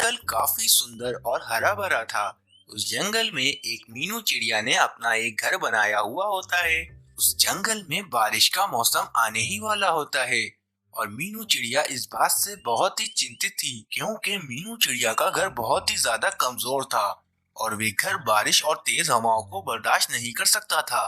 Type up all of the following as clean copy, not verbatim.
जंगल काफी सुंदर और हरा भरा था। उस जंगल में एक मीनू चिड़िया ने अपना एक घर बनाया हुआ होता है। उस जंगल में बारिश का मौसम आने ही वाला होता है और मीनू चिड़िया इस बात से बहुत ही चिंतित थी क्योंकि मीनू चिड़िया का घर बहुत ही ज्यादा कमजोर था और वे घर बारिश और तेज हवाओं को बर्दाश्त नहीं कर सकता था।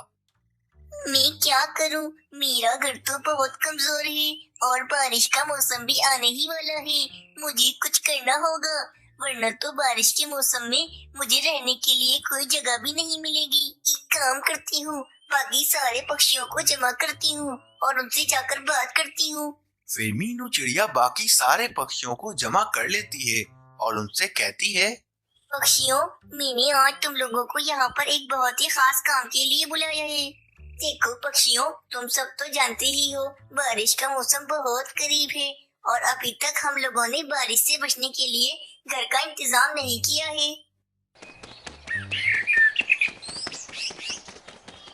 मैं क्या करूं? मेरा घर तो बहुत कमजोर है और बारिश का मौसम भी आने ही वाला है। मुझे कुछ करना होगा वरना तो बारिश के मौसम में मुझे रहने के लिए कोई जगह भी नहीं मिलेगी। एक काम करती हूँ, बाकी सारे पक्षियों को जमा करती हूँ और उनसे जाकर बात करती हूँ। फिर मीनू चिड़िया बाकी सारे पक्षियों को जमा कर लेती है और उनसे कहती है, पक्षियों, मैंने आज तुम लोगों को यहाँ पर एक बहुत ही खास काम के लिए बुलाया है। देखो पक्षियों, तुम सब तो जानते ही हो बारिश का मौसम बहुत करीब है और अभी तक हम लोगों ने बारिश से बचने के लिए घर का इंतजाम नहीं किया है।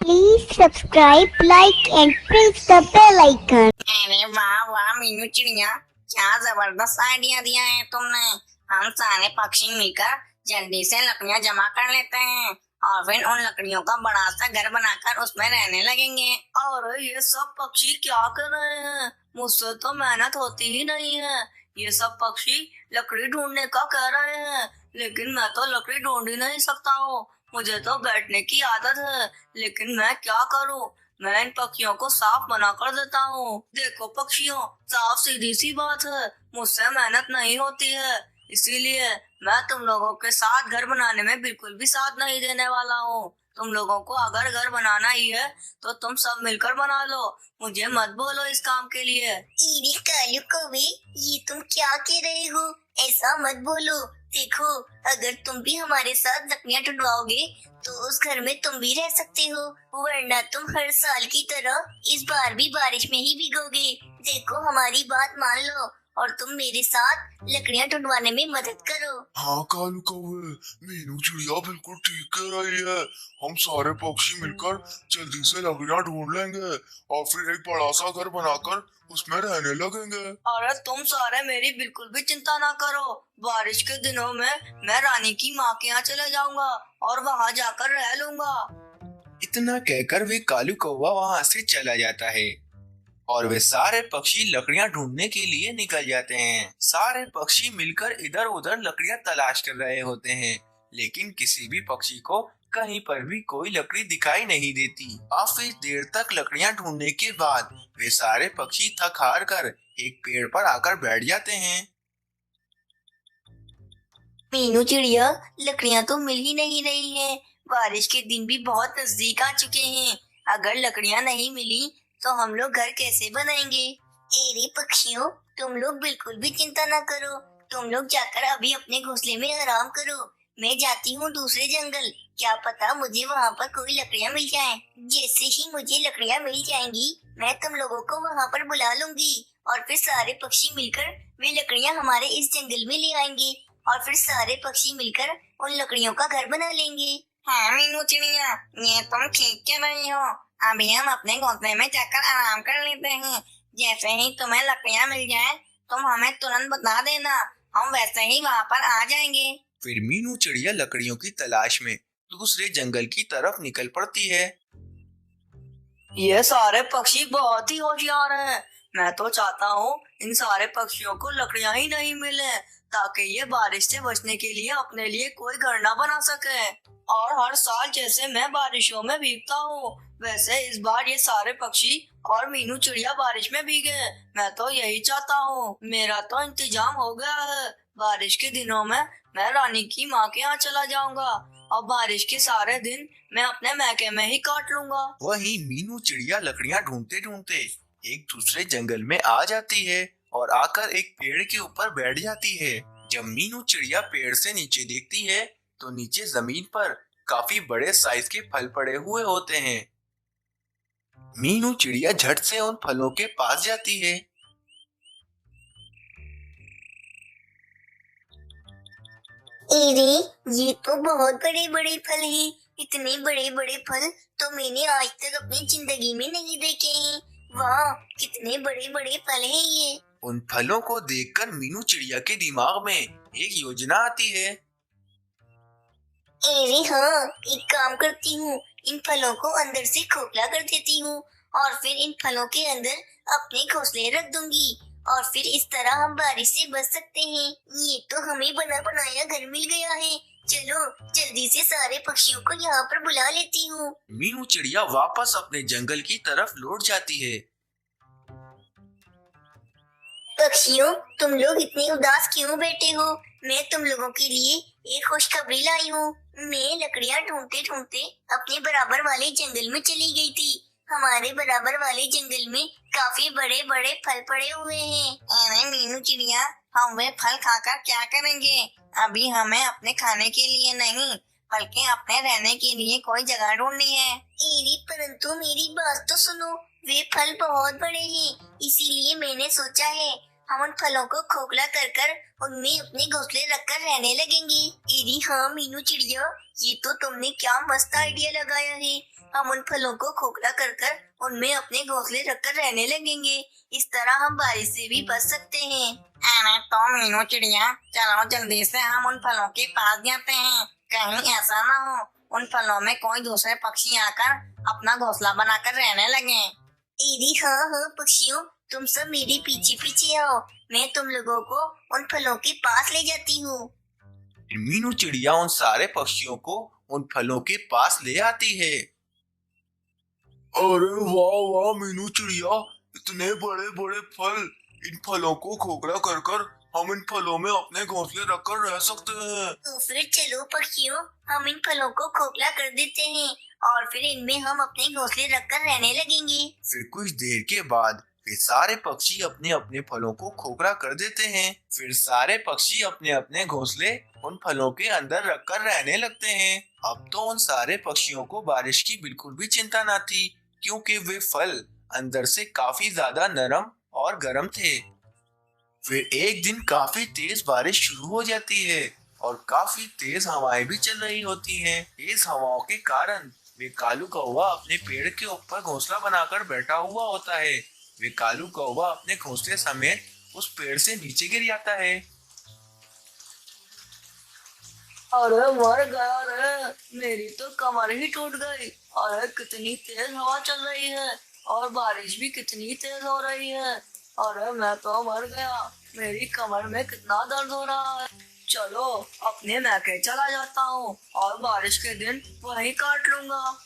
Please subscribe, like and press the bell icon. अरे वाह वाह मीनू चिड़िया, क्या जबरदस्त आइडिया दिया है तुमने। हम सारे पक्षी मिलकर जल्दी से लकड़ियाँ जमा कर लेते हैं और फिर उन लकड़ियों का बड़ा सा घर बनाकर उसमें रहने लगेंगे। और ये सब पक्षी क्या कर रहे हैं? मुझसे तो मेहनत होती ही नहीं है। ये सब पक्षी लकड़ी ढूंढने का कह रहे हैं, लेकिन मैं तो लकड़ी ढूंढ ही नहीं सकता हूँ। मुझे तो बैठने की आदत है, लेकिन मैं क्या करूँ? मैं इन पक्षियों को साफ मना कर देता हूँ। देखो पक्षियों, साफ सीधी सी बात है, मुझसे मेहनत नहीं होती है, इसीलिए मैं तुम लोगों के साथ घर बनाने में बिल्कुल भी साथ नहीं देने वाला हूँ। तुम लोगों को अगर घर बनाना ही है तो तुम सब मिलकर बना लो, मुझे मत बोलो इस काम के लिए। इरे कालू कौवे, ये तुम क्या कह रहे हो? ऐसा मत बोलो। देखो, अगर तुम भी हमारे साथ लकड़ियाँ ढूंढवाओगे तो उस घर में तुम भी रह सकते हो, वरना तुम हर साल की तरह इस बार भी बारिश में ही भीगोगे। देखो, हमारी बात मान लो और तुम मेरे साथ लकड़ियाँ ढूंढवाने में मदद करो। हाँ कालू कौवे, मीनू चिड़िया बिल्कुल ठीक कह रही है। हम सारे पक्षी मिलकर जल्दी से लकड़ियाँ ढूंढ लेंगे और फिर एक बड़ा सा घर बनाकर उसमें रहने लगेंगे। अरे तुम सारे मेरी बिल्कुल भी चिंता ना करो। बारिश के दिनों में मैं रानी की माँ के यहाँ चले जाऊंगा और वहाँ जाकर रह लूंगा। इतना कहकर वे कालू कौवा वहाँ से चला जाता है और वे सारे पक्षी लकड़ियां ढूंढने के लिए निकल जाते हैं। सारे पक्षी मिलकर इधर उधर लकड़ियां तलाश कर रहे होते हैं, लेकिन किसी भी पक्षी को कहीं पर भी कोई लकड़ी दिखाई नहीं देती। काफी देर तक लकड़ियां ढूंढने के बाद वे सारे पक्षी थक हार कर एक पेड़ पर आकर बैठ जाते हैं। मीनू चिड़िया, लकड़ियाँ तो मिल ही नहीं रही हैं। बारिश के दिन भी बहुत नजदीक आ चुके हैं। अगर लकड़ियाँ नहीं मिली तो हम लोग घर कैसे बनाएंगे? अरे पक्षियों, तुम लोग बिल्कुल भी चिंता ना करो। तुम लोग जाकर अभी अपने घोंसले में आराम करो। मैं जाती हूँ दूसरे जंगल, क्या पता मुझे वहाँ पर कोई लकड़ियाँ मिल जाएं। जैसे ही मुझे लकड़ियाँ मिल जाएंगी मैं तुम लोगों को वहाँ पर बुला लूंगी और फिर सारे पक्षी मिलकर वे लकड़ियाँ हमारे इस जंगल में ले आएंगे और फिर सारे पक्षी मिलकर उन लकड़ियों का घर बना लेंगे। हाँ मीनू चिड़िया, ये तुम ठीक कह रही हो। अभी हम अपने घोंसले में जाकर आराम कर लेते हैं। जैसे ही तुम्हें लकड़ियाँ मिल जाए तुम हमें तुरंत बता देना, हम वैसे ही वहाँ पर आ जाएंगे। फिर मीनू चिड़िया लकड़ियों की तलाश में दूसरे जंगल की तरफ निकल पड़ती है। ये सारे पक्षी बहुत ही होशियार हैं। मैं तो चाहता हूँ इन सारे पक्षियों को लकड़ियाँ ही नहीं मिले ताकि ये बारिश से बचने के लिए अपने लिए कोई घर न बना सके। और हर साल जैसे मैं बारिशों में भीगता हूँ वैसे इस बार ये सारे पक्षी और मीनू चिड़िया बारिश में भीगे। मैं तो यही चाहता हूँ। मेरा तो इंतजाम हो गया है। बारिश के दिनों में मैं रानी की माँ के यहाँ चला जाऊंगा और बारिश के सारे दिन मैं अपने मैके में ही काट लूंगा। वहीं मीनू चिड़िया लकड़ियां ढूंढते ढूंढते एक दूसरे जंगल में आ जाती है और आकर एक पेड़ के ऊपर बैठ जाती है। जब मीनू चिड़िया पेड़ से नीचे देखती है तो नीचे जमीन पर काफी बड़े साइज के फल पड़े हुए होते हैं। मीनू चिड़िया झट से उन फलों के पास जाती है। अरे ये तो बहुत बड़े बड़े फल हैं। इतने बड़े बड़े फल तो मैंने आज तक अपनी जिंदगी में नहीं देखे हैं। वाह, कितने बड़े बड़े फल हैं ये। उन फलों को देखकर मीनू चिड़िया के दिमाग में एक योजना आती है। अरे हाँ, एक काम करती हूँ, इन फलों को अंदर से खोखला कर देती हूँ और फिर इन फलों के अंदर अपने घोंसले रख दूंगी और फिर इस तरह हम बारिश से बच सकते हैं। ये तो हमें बना बनाया घर मिल गया है। चलो जल्दी से सारे पक्षियों को यहाँ पर बुला लेती हूँ। मीनू चिड़िया वापस अपने जंगल की तरफ लौट जाती है। पक्षियों, तुम लोग इतने उदास क्यों बैठे हो? मैं तुम लोगों के लिए एक खुशखबरी लाई हूँ। मैं लकड़ियाँ ढूंढते ढूंढते अपने बराबर वाले जंगल में चली गई थी। हमारे बराबर वाले जंगल में काफी बड़े बड़े फल पड़े हुए हैं। अरे मीनू चिड़िया, हम वे फल खाकर क्या करेंगे? अभी हमें अपने खाने के लिए नहीं बल्कि अपने रहने के लिए कोई जगह ढूंढनी है। अरे परंतु मेरी बात तो सुनो, वे फल बहुत बड़े हैं, इसीलिए मैंने सोचा है हम उन फलों को खोखला कर कर उनमें अपने घोंसले रखकर रहने लगेंगे। अरे हाँ मीनू चिड़िया, ये तो तुमने क्या मस्त आइडिया लगाया है। हम उन फलों को खोखला कर कर उनमें अपने घोंसले रखकर रहने लगेंगे। इस तरह हम बारिश से भी बच सकते हैं। अरे तो मीनू चिड़िया, चलो जल्दी से हम उन फलों के पास जाते हैं। कहीं ऐसा ना हो उन फलों में कोई दूसरे पक्षी आकर अपना घोंसला बनाकर रहने लगे। अरे हाँ हाँ पक्षियों, तुम सब मेरे पीछे पीछे आओ, मैं तुम लोगों को उन फलों के पास ले जाती हूँ। मीनू चिड़िया उन सारे पक्षियों को उन फलों के पास ले आती है। अरे वाह वाह मीनू चिड़िया, इतने बड़े बड़े फल। इन फलों को खोखला कर कर हम इन फलों में अपने घोंसले रखकर रह सकते हैं। तो फिर चलो पक्षियों, हम इन फलों को खोखला कर देते हैं और फिर इनमें हम अपने घोंसले रखकर रहने लगेंगे। फिर कुछ देर के बाद वे सारे पक्षी अपने अपने फलों को खोखला कर देते हैं। फिर सारे पक्षी अपने अपने घोंसले उन फलों के अंदर रखकर रहने लगते हैं। अब तो उन सारे पक्षियों को बारिश की बिल्कुल भी चिंता न थी, क्योंकि वे फल अंदर से काफी ज्यादा नरम और गर्म थे। फिर एक दिन काफी तेज बारिश शुरू हो जाती है और काफी तेज हवाएं भी चल रही होती हैं। तेज हवाओं के कारण वे कालू कौवा अपने पेड़ के ऊपर घोंसला बनाकर बैठा हुआ होता है। वे कालू कौवा अपने घोंसले समेत उस पेड़ से नीचे गिर जाता है। अरे मर गया रे, मेरी तो कमर ही टूट गई। अरे कितनी तेज हवा चल रही है और बारिश भी कितनी तेज हो रही है। अरे मैं तो मर गया, मेरी कमर में कितना दर्द हो रहा है। चलो अपने मैके चला जाता हूँ और बारिश के दिन वहीं काट लूंगा।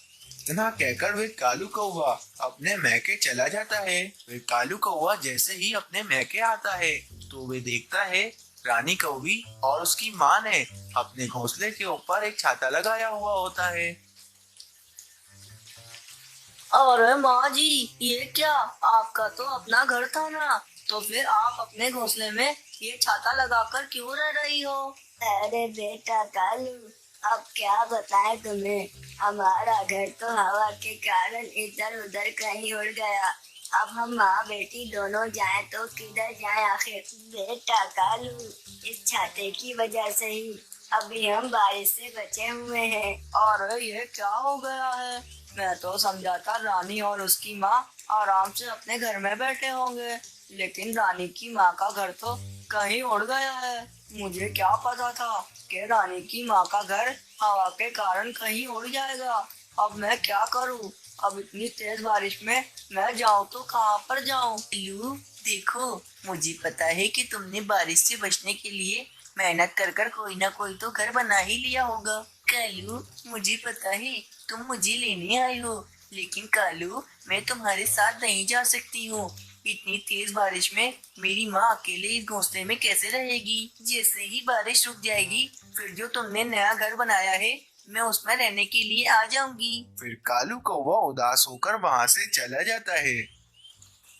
इतना कहकर वे कालू कौवा अपने मैके चला जाता है। वे कालू कौवा जैसे ही अपने मैके आता है तो वे देखता है रानी कौवी और उसकी माँ ने अपने घोंसले के ऊपर एक छाता लगाया हुआ होता है। अरे माँ जी, ये क्या, आपका तो अपना घर था ना, तो फिर आप अपने घोंसले में ये छाता लगाकर क्यों रह रही हो? अरे बेटा कालू, अब क्या बताएं तुम्हें, हमारा घर तो हवा के कारण इधर उधर कहीं उड़ गया। अब हम माँ बेटी दोनों जाएं तो किधर जाएं आखिर। बेटा कालू, इस छाते की वजह से ही अभी हम बारिश से बचे हुए हैं। और ये क्या हो गया है? मैं तो समझा था रानी और उसकी माँ आराम से अपने घर में बैठे होंगे, लेकिन रानी की माँ का घर तो कहीं उड़ गया है। मुझे क्या पता था कि रानी की माँ का घर हवा के कारण कहीं उड़ जाएगा। अब मैं क्या करूँ? अब इतनी तेज बारिश में मैं जाऊँ तो कहाँ पर जाऊँ? लू, देखो, मुझे पता है कि तुमने बारिश से बचने के लिए मेहनत कर कर कोई ना कोई तो घर बना ही लिया होगा। कालू, मुझे पता है तुम मुझे लेने आई हो, लेकिन कालू, मैं तुम्हारे साथ नहीं जा सकती हूँ। इतनी तेज बारिश में मेरी माँ अकेले इस घोंसले में कैसे रहेगी? जैसे ही बारिश रुक जाएगी, फिर जो तुमने नया घर बनाया है, मैं उसमें रहने के लिए आ जाऊंगी। फिर कालू कौवा उदास होकर वहाँ से चला जाता है।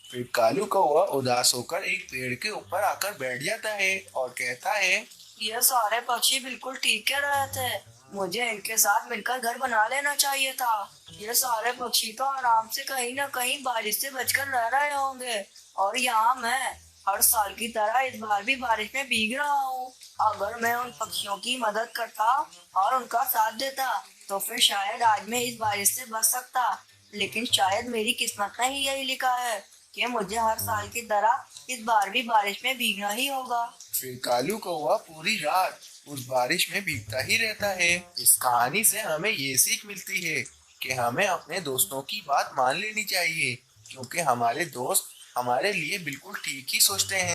फिर कालू कौवा उदास होकर एक पेड़ के ऊपर आकर बैठ जाता है और कहता है, ये सारे पक्षी बिल्कुल ठीक कह रहे थे, मुझे इनके साथ मिलकर घर बना लेना चाहिए था। ये सारे पक्षी तो आराम से कहीं ना कहीं बारिश से बचकर रह रहे होंगे और यहाँ मैं हर साल की तरह इस बार भी बारिश में भीग रहा हूँ। अगर मैं उन पक्षियों की मदद करता और उनका साथ देता तो फिर शायद आज मैं इस बारिश से बच सकता, लेकिन शायद मेरी किस्मत में ही यही लिखा है कि मुझे हर साल की तरह इस बार भी बारिश में भीगना ही होगा। फिर कालू कौवा पूरी रात उस बारिश में भीगता ही रहता है। इस कहानी से हमें ये सीख मिलती है कि हमें अपने दोस्तों की बात मान लेनी चाहिए, क्योंकि हमारे दोस्त हमारे लिए बिल्कुल ठीक ही सोचते हैं।